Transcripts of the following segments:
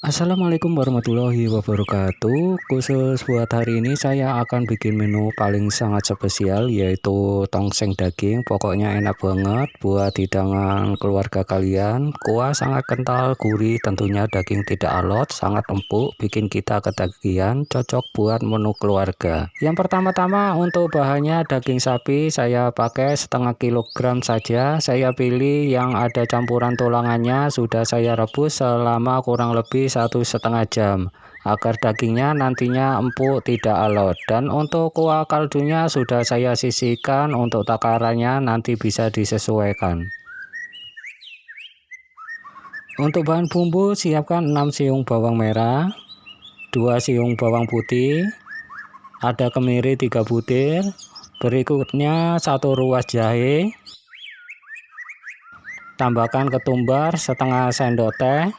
Assalamualaikum warahmatullahi wabarakatuh. Khusus buat hari ini saya akan bikin menu paling sangat spesial, yaitu tongseng daging. Pokoknya enak banget buat hidangan keluarga kalian. Kuah sangat kental, gurih, tentunya daging tidak alot, sangat empuk, bikin kita ketagihan, cocok buat menu keluarga. Yang pertama-tama untuk bahannya daging sapi saya pakai setengah kilogram saja. Saya pilih yang ada campuran tulangannya, sudah saya rebus selama kurang lebih 1,5 jam agar dagingnya nantinya empuk tidak alot. Dan untuk kuah kaldunya sudah saya sisihkan, untuk takarannya nanti bisa disesuaikan. Untuk bahan bumbu siapkan 6 siung bawang merah, 2 siung bawang putih, ada kemiri 3 butir, berikutnya 1 ruas jahe, tambahkan ketumbar setengah sendok teh,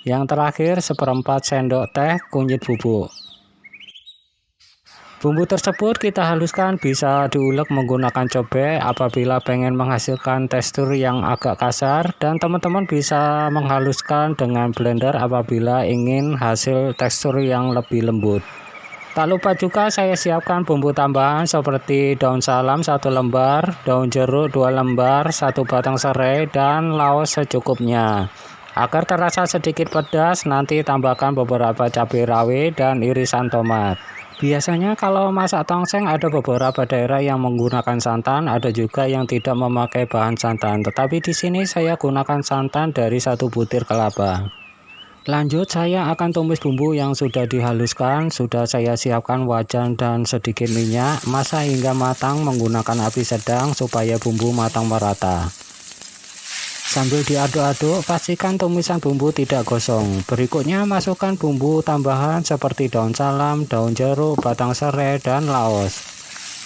yang terakhir 1/4 sendok teh kunyit bubuk. Bumbu tersebut kita haluskan, bisa diulek menggunakan cobek apabila pengen menghasilkan tekstur yang agak kasar, dan teman-teman bisa menghaluskan dengan blender apabila ingin hasil tekstur yang lebih lembut. Tak lupa juga saya siapkan bumbu tambahan seperti daun salam 1 lembar, daun jeruk 2 lembar, 1 batang serai, dan laos secukupnya. Agar terasa sedikit pedas, nanti tambahkan beberapa cabai rawit dan irisan tomat. Biasanya kalau masak tongseng ada beberapa daerah yang menggunakan santan, ada juga yang tidak memakai bahan santan. Tetapi di sini saya gunakan santan dari 1 butir kelapa. Lanjut saya akan tumis bumbu yang sudah dihaluskan. Sudah saya siapkan wajan dan sedikit minyak. Masak hingga matang menggunakan api sedang supaya bumbu matang merata. Sambil diaduk-aduk, pastikan tumisan bumbu tidak gosong. Berikutnya masukkan bumbu tambahan seperti daun salam, daun jeruk, batang serai, dan laos.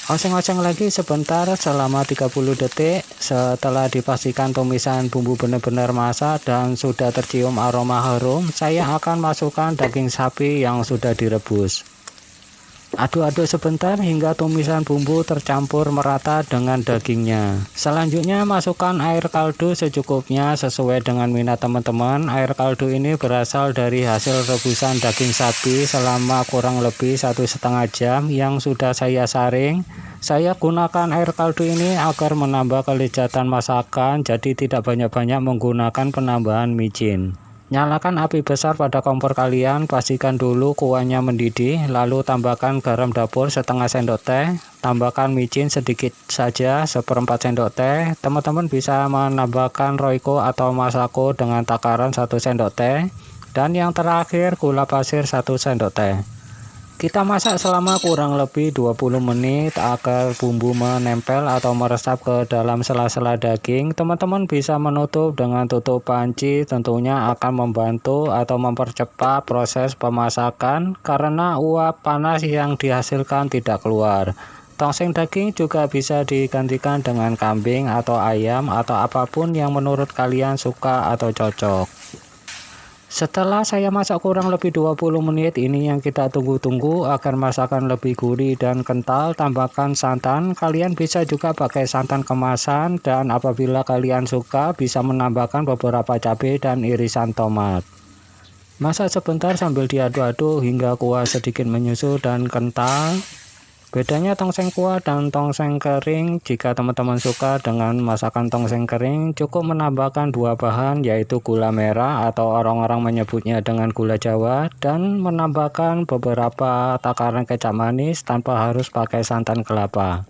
Oseng-oseng lagi sebentar selama 30 detik. Setelah dipastikan tumisan bumbu benar-benar masak dan sudah tercium aroma harum, saya akan masukkan daging sapi yang sudah direbus. Aduk-aduk sebentar hingga tumisan bumbu tercampur merata dengan dagingnya. Selanjutnya masukkan air kaldu secukupnya sesuai dengan minat teman-teman. Air kaldu ini berasal dari hasil rebusan daging sapi selama kurang lebih 1,5 jam yang sudah saya saring. Saya gunakan air kaldu ini agar menambah kelezatan masakan, jadi tidak banyak-banyak menggunakan penambahan micin. Nyalakan api besar pada kompor kalian, pastikan dulu kuahnya mendidih, lalu tambahkan garam dapur setengah sendok teh, tambahkan micin sedikit saja 1/4 sendok teh. Teman-teman bisa menambahkan roiko atau masako dengan takaran 1 sendok teh, dan yang terakhir gula pasir 1 sendok teh. Kita masak selama kurang lebih 20 menit agar bumbu menempel atau meresap ke dalam sela-sela daging. Teman-teman bisa menutup dengan tutup panci, tentunya akan membantu atau mempercepat proses pemasakan karena uap panas yang dihasilkan tidak keluar. Tongseng daging juga bisa digantikan dengan kambing atau ayam atau apapun yang menurut kalian suka atau cocok. Setelah saya masak kurang lebih 20 menit, ini yang kita tunggu-tunggu agar masakan lebih gurih dan kental. Tambahkan santan, kalian bisa juga pakai santan kemasan, dan apabila kalian suka bisa menambahkan beberapa cabai dan irisan tomat. Masak sebentar sambil diaduk-aduk hingga kuah sedikit menyusut dan kental. Bedanya tongseng kuah dan tongseng kering, jika teman-teman suka dengan masakan tongseng kering, cukup menambahkan 2 bahan, yaitu gula merah atau orang-orang menyebutnya dengan gula Jawa, dan menambahkan beberapa takaran kecap manis tanpa harus pakai santan kelapa.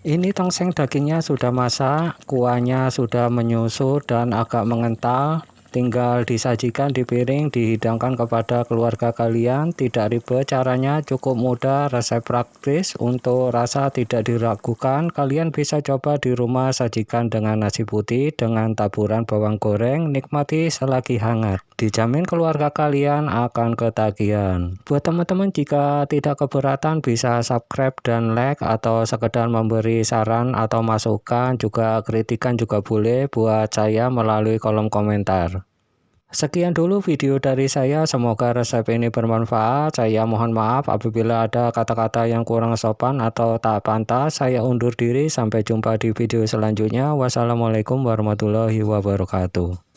Ini tongseng dagingnya sudah masak, kuahnya sudah menyusut dan agak mengental. Tinggal disajikan di piring, dihidangkan kepada keluarga kalian. Tidak ribet caranya, cukup mudah, resep praktis. Untuk rasa tidak diragukan, kalian bisa coba di rumah. Sajikan dengan nasi putih dengan taburan bawang goreng, nikmati selagi hangat. Dijamin keluarga kalian akan ketagihan. Buat teman-teman jika tidak keberatan bisa subscribe dan like, atau sekedar memberi saran atau masukan, juga kritikan juga boleh buat saya melalui kolom komentar. Sekian dulu video dari saya, semoga resep ini bermanfaat. Saya mohon maaf apabila ada kata-kata yang kurang sopan atau tak pantas. Saya undur diri, sampai jumpa di video selanjutnya. Wassalamualaikum warahmatullahi wabarakatuh.